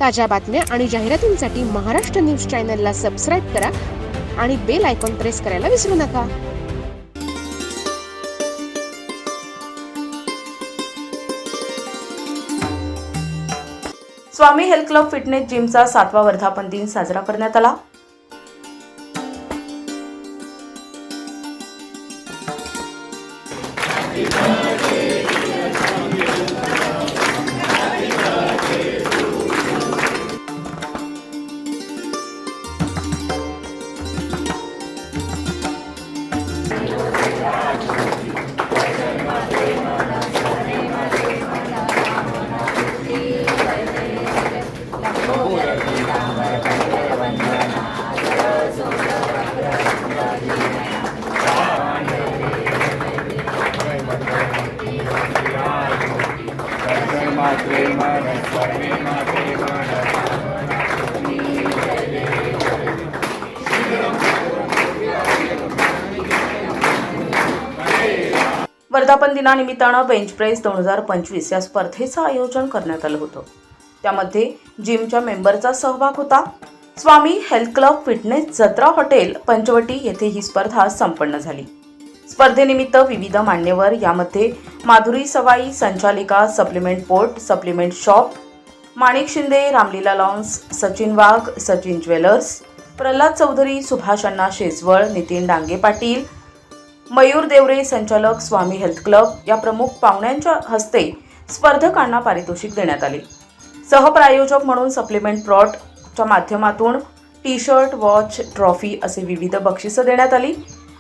ताज्या बातम्या आणि जाहिरातींसाठी महाराष्ट्र न्यूज चॅनलला सबस्क्राईब करा आणि बेल आयकॉन प्रेस करायला विसरू नका. स्वामी हेल्थ क्लब फिटनेस जिमचा 7वा वर्धापन दिन साजरा करण्यात आला. वर्धापन दिनानिमित्तानं बेंच प्रेस 2025 या स्पर्धेचं आयोजन करण्यात आलं होतं. त्यामध्ये जिमच्या मेंबरचा सहभाग होता. स्वामी हेल्थ क्लब फिटनेस जत्रा हॉटेल पंचवटी येथे ही स्पर्धा संपन्न झाली. स्पर्धेनिमित्त विविध मान्यवर, यामध्ये माधुरी सवाई, संचालिका, सप्लिमेंट पोर्ट, सप्लिमेंट शॉप, माणिक शिंदे, रामलीला लॉन्स, सचिन वाघ, सचिन ज्वेलर्स, प्रल्हाद चौधरी, सुभाष अण्णा शेजवळ, नितीन डांगे पाटील, मयूर देवरे, संचालक स्वामी हेल्थ क्लब या प्रमुख पाहुण्यांच्या हस्ते स्पर्धकांना पारितोषिक देण्यात आले. सहप्रायोजक म्हणून सप्लिमेंट प्रॉटच्या माध्यमातून टी शर्ट, वॉच, ट्रॉफी असे विविध बक्षिसं देण्यात आली.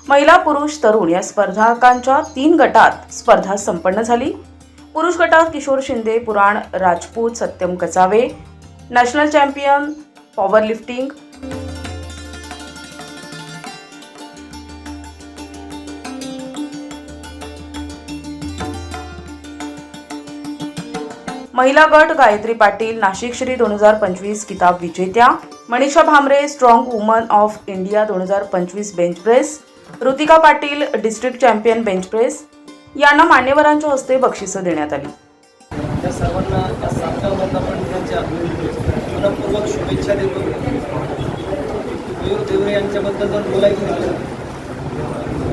महिला, पुरुष, तरुण या स्पर्धकांच्या 3 गटात स्पर्धा संपन्न झाली. पुरुष गटात Kishor Shinde, Puran Rajput, Satyam Kachave, national champion power lifting, महिला गट गायत्री पाटील, नाशिक श्री 2025 किताब विजेत्या, Manisha Bhamre, strong woman of India 2025 bench press, Ritika Patil, district champion bench press यांना मान्यवरांच्या हस्ते बक्षिसं देण्यात आली. त्या सर्वांना या 7व्या वर्धापन दिनाच्या मनपूर्वक शुभेच्छा देतो. मयूर देवरे यांच्याबद्दल जर बोलायचं झालं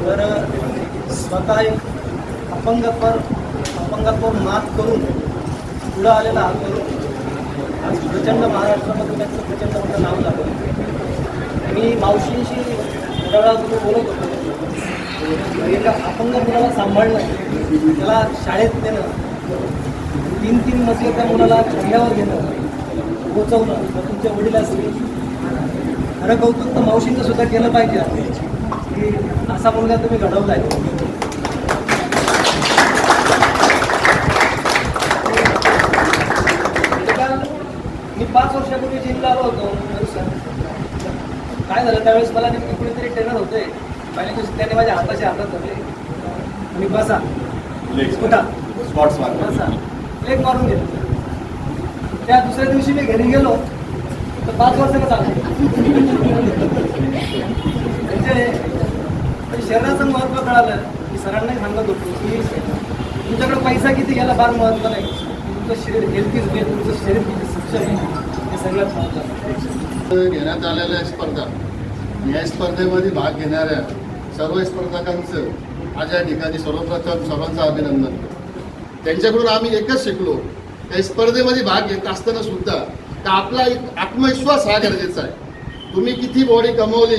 तर स्वतः एक अपंगात्वावर मात करून पुढं आलेला हा करून आज प्रचंड महाराष्ट्रामध्ये त्यांचं प्रचंड मोठं नाव झालं. मी मावशींशी थोड्या वेळा तुम्ही बोलत होतो. एका अपंग मुलाला सांभाळणं, त्याला शाळेत नेणं, 3 मजले त्या मुलाला खांद्यावर घेणं, पोचवणं, तुमच्या वडील असतील, खरं कौतुक तर मावशींचं सुद्धा केलं पाहिजे की असा मुलगा तुम्ही घडवला आहे. मी 5 वर्षापूर्वी जिमला आलो होतो. काय झालं त्यावेळेस मला नेमकी कुणीतरी ट्रेनर होते. पहिल्या दिवशी त्याने माझ्या हाताच्या हातात होते आणि बसा बसा लेग मारून घेतलं. त्या दुसऱ्या दिवशी मी घरी गेलो तर 5 वर्षाला चालले. म्हणजे शरीराचं महत्त्व कळालं की सरांनाही सांगत होतो की तुमच्याकडे पैसा किती घ्यायला फार महत्त्व नाही, तुमचं शरीर हेल्थीच घे, तुमचं शरीर किती सक्षम आहे हे सगळ्यात महत्त्वाचं. घेण्यात आलेल्या स्पर्धा, या स्पर्धेमध्ये भाग घेणाऱ्या सर्व स्पर्धकांचं आज या ठिकाणी सर्वप्रथम सर्वांचं अभिनंदन. त्यांच्याकडून आम्ही एकच शिकलो, त्या स्पर्धेमध्ये भाग घेत असताना सुद्धा तर आपला एक आत्मविश्वास हा गरजेचा आहे. तुम्ही किती बॉडी कमवली,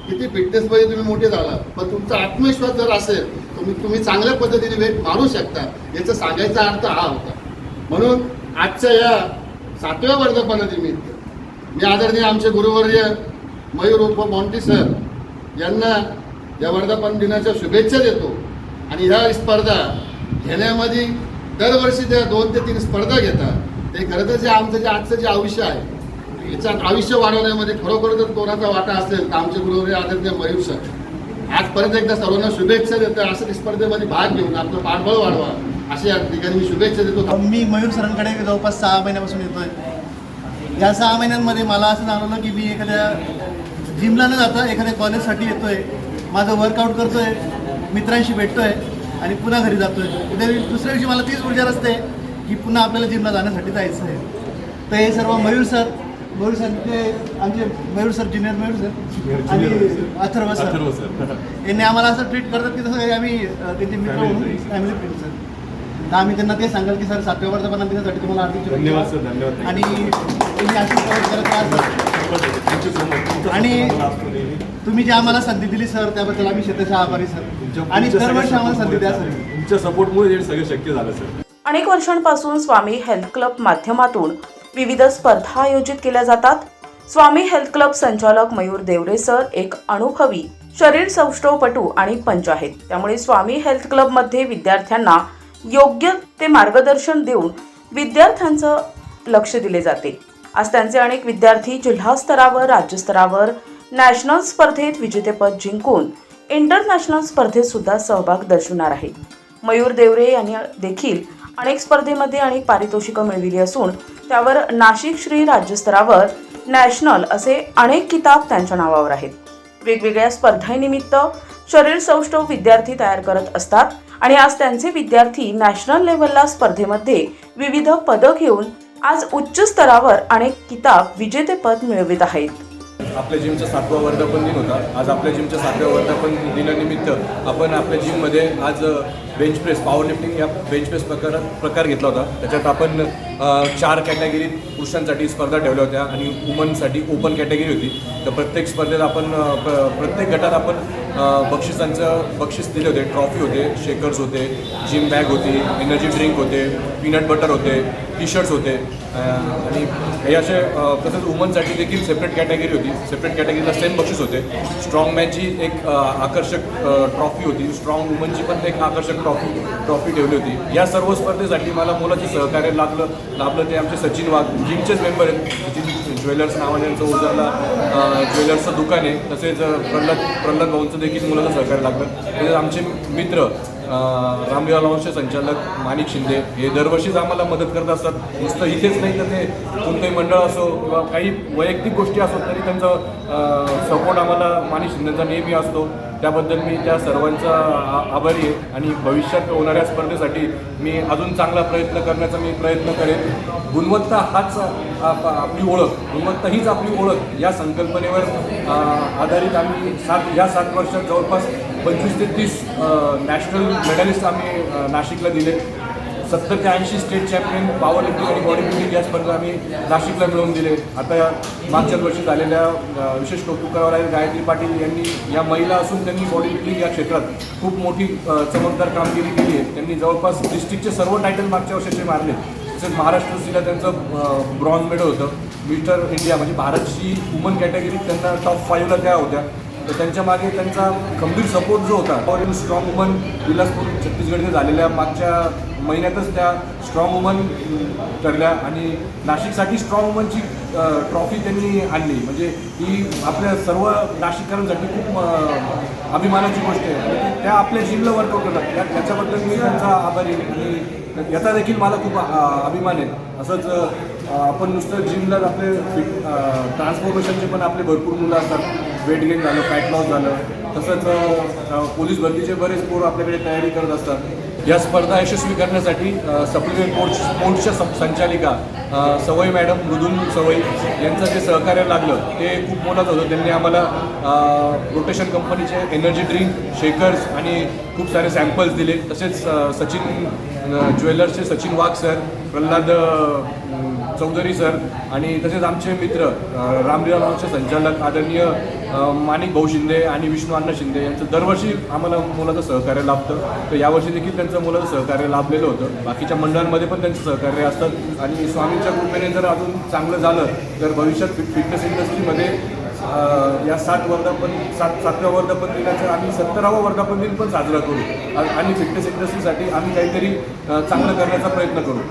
किती फिटनेसमध्ये तुम्ही मोठे झाला, पण तुमचा आत्मविश्वास जर असेल तुम्ही चांगल्या पद्धतीने वेग मारू शकता, याचा सांगायचा अर्थ हा होता. म्हणून आजच्या या 7व्या वर्धापनानिमित्त मी आदरणीय आमचे गुरुवर्य मयूर उर्फ मॉन्टी सर यांना या वर्धापन दिनाच्या शुभेच्छा देतो. आणि ह्या स्पर्धा घेण्यामध्ये दरवर्षी त्या 2 ते 3 स्पर्धा घेतात. ते खरं तर जे आमचं जे आजचं जे आयुष्य आहे, याचं आयुष्य वाढवण्यामध्ये खरोखर जर कोणाचा वाटा असेल तर आमचे गुरुवर्य आदरणीय मयूर सर. आज परत एकदा सर्वांना शुभेच्छा देतो. असं स्पर्धेमध्ये भाग घेऊन आपलं पाठबळ वाढवा अशी या ठिकाणी मी शुभेच्छा देतो. मी मयूर सरांकडे जवळपास 6 महिन्यापासून येतोय. या 6 महिन्यांमध्ये मला असं जाणवलं की मी एखाद्या जिमला न जाता एखाद्या कॉलेजसाठी येतोय, माझं वर्कआउट करतोय, मित्रांशी भेटतोय आणि पुन्हा घरी जातोय. दुसऱ्या दिवशी मला तीच ऊर्जा असते की पुन्हा आपल्याला जिमला जाण्यासाठी जायचं आहे. तर हे सर्व मयूर सर ते आमचे Mayur sir junior Mayur sir आणि अथर्व सर यांनी आम्हाला असं ट्रीट करतात की जसं काही आम्ही त्यांचे मित्र म्हणून फॅमिली फ्रेंड सर. तर आम्ही त्यांना ते सांगाल की सर 7व्या वर्धापन दिनासाठी तुम्हाला हार्दिक धन्यवाद सर, धन्यवाद. आणि तुम्ही अशी प्रवास करत राहा. आणि तुम्ही जी आम्हाला संधी दिली सर त्याबद्दल आम्ही शतशः आभारी सर. आणि दरवर्षी आम्हाला संधी द्या सर. तुमच्या सपोर्टमुळे हे सगळं शक्य झालं सर. अनेक वर्षांपासून स्वामी हेल्थ क्लब माध्यमातून विविध स्पर्धा आयोजित केल्या जातात. स्वामी हेल्थ क्लब संचालक मयूर देवरे सर एक अनुभवी शरीर सौष्ठवपटू आणि पंच आहेत. त्यामुळे स्वामी हेल्थ क्लबमध्ये विद्यार्थ्यांना योग्य ते मार्गदर्शन देऊन विद्यार्थ्यांचं लक्ष दिले जाते. आज त्यांचे अनेक विद्यार्थी जिल्हा स्तरावर, राज्यस्तरावर, नॅशनल स्पर्धेत विजेतेपद जिंकून इंटरनॅशनल स्पर्धेत सुद्धा सहभाग दर्शवणार आहेत. मयूर देवरे यांनी देखील अनेक स्पर्धेमध्ये अनेक पारितोषिकं मिळविली असून त्यावर नाशिक श्री राज्यस्तरावर, नॅशनल असे अनेक किताब त्यांच्या नावावर आहेत. वेगवेगळ्या स्पर्धांनिमित्त शरीर सौष्ठव विद्यार्थी तयार करत असतात आणि आज त्यांचे विद्यार्थी नॅशनल लेव्हलला स्पर्धेमध्ये विविध पदक घेऊन आज उच्च स्तरावर अनेक किताब विजेतेपद मिळवित आहेत. आपल्या जिमचा 7वा वर्धापन दिन होता. आज आपल्या जिमच्या 7व्या वर्धापन दिनानिमित्त आपण आपल्या जिममध्ये आज बेंच प्रेस, पॉवर लिफ्टिंग या बेंच प्रेस प्रकार घेतला होता. त्याच्यात आपण 4 कॅटेगरीत पुरुषांसाठी स्पर्धा ठेवल्या होत्या आणि वुमनसाठी ओपन कॅटेगरी होती. तर प्रत्येक स्पर्धेत आपण प्रत्येक गटात आपण बक्षीस दिले होते. ट्रॉफी होते, शेकर्स होते, जिम बॅग होती, एनर्जी ड्रिंक होते, पीनट बटर होते, टी शर्ट्स होते आणि हे असे. तसंच वुमनसाठी देखील सेपरेट कॅटेगरी होती. सेपरेट कॅटेगरीला सेम बक्षीस होते. स्ट्रॉंग मॅनची एक आकर्षक ट्रॉफी होती. स्ट्रॉंग वुमनची पण एक आकर्षक ट्रॉफी ठेवली होती. या सर्व स्पर्धेसाठी मला मोलाचे सहकार्य लाभलं ते आमचे सचिन वाघ, जिमचेच मेंबर आहेत. सचिन ज्वेलर्स नावाने यांचं ओझरला ज्वेलर्सचं दुकान आहे. तसेच प्रल्हाद भाऊंचं देखील मोलाचं सहकार्य लागलं. तसेच आमचे मित्र रामदेव लॉन्सचे संचालक माणिक शिंदे हे दरवर्षीच आम्हाला मदत करत असतात. नुसतं इथेच नाही तर ते कोणतंही मंडळ असो किंवा काही वैयक्तिक गोष्टी असो तरी त्यांचा सपोर्ट आम्हाला माणिक शिंदेचा नेहमी असतो. त्याबद्दल मी त्या सर्वांचा आभारी आहे आणि भविष्यात होणाऱ्या स्पर्धेसाठी मी अजून चांगला प्रयत्न करण्याचा प्रयत्न करेन. गुणवत्ता हाच आपली ओळख, गुणवत्ता हीच आपली ओळख या संकल्पनेवर आधारित आम्ही 7 वर्षात जवळपास 25 ते 30 नॅशनल मेडलिस्ट आम्ही नाशिकला दिले. 70 ते 80 स्टेट चॅम्पियन पॉवर लिफ्टिंग आणि बॉडी बिल्डिंग या स्पर्धा आम्ही नाशिकला मिळवून दिले. आता मागच्याच वर्षी झालेल्या विशेष कौतुक करावं लागेल गायत्री पाटील यांनी, या महिला असून त्यांनी बॉडी बिल्डिंग या क्षेत्रात खूप मोठी चमकदार कामगिरी केली आहे. त्यांनी जवळपास डिस्ट्रिक्टचे सर्व टायटल मागच्या वर्षाचे मारले. तसेच महाराष्ट्र जिल्हा त्यांचं ब्रॉन्झ मेडल होतं. मिस्टर इंडिया म्हणजे भारतची वुमन कॅटेगरीत त्यांना टॉप 5ला त्या होत्या. तर त्यांच्या मागे त्यांचा खंबीर सपोर्ट जो होता, पॉवर स्ट्रॉंग वुमन विलासपूर छत्तीसगडमध्ये झालेल्या मागच्या महिन्यातच त्या स्ट्रॉंग वुमन ठरल्या आणि नाशिकसाठी स्ट्रॉंग वुमनची ट्रॉफी त्यांनी आणली. म्हणजे ही आपल्या सर्व नाशिककरांसाठी खूप अभिमानाची गोष्ट आहे. त्या आपल्या जिमला वर्कआउट करतात. याच्याबद्दल मी त्यांचा आभारी आहे आणि याचा देखील मला खूप अभिमान आहे. असंच आपण नुसतं जिमला आपले ट्रान्सफॉर्मेशनचे पण आपले भरपूर मुलं असतात. वेट गेन झालं, फॅट लॉस झालं, तसंच पोलीस भरतीचे बरेच पोरं आपल्याकडे तयारी करत असतात. या स्पर्धा यशस्वी करण्यासाठी सप्लिमेंट स्पोर्ट्सच्या संचालिका सवई मॅडम, मृदुल सवई यांचं जे सहकार्य लागलं ते खूप मोलाचं होतं. त्यांनी आम्हाला रोटेशन कंपनीचे एनर्जी ड्रिंक, शेकर्स आणि खूप सारे सॅम्पल्स दिले. तसेच सचिन ज्वेलर्सचे सचिन वाघ सर, प्रल्हाद चौधरी सर आणि तसेच आमचे मित्र रामदेव लॉन्सचे संचालक आदरणीय माणिक भाऊ शिंदे आणि विष्णू अण्णा शिंदे यांचं दरवर्षी आम्हाला मोलाचं सहकार्य लाभतं. तर यावर्षी देखील त्यांचं मोलाचं सहकार्य लाभलेलं होतं. बाकीच्या मंडळांमध्ये पण त्यांचं सहकार्य असतं आणि स्वामींच्या कृपेने जर अजून चांगलं झालं तर भविष्यात फिटनेस इंडस्ट्रीमध्ये या 7व्या वर्धापन दिनाचं आम्ही 70वा वर्धापन दिन पण साजरा करू आणि फिटनेस इंडस्ट्रीसाठी आम्ही काहीतरी चांगलं करण्याचा प्रयत्न करू.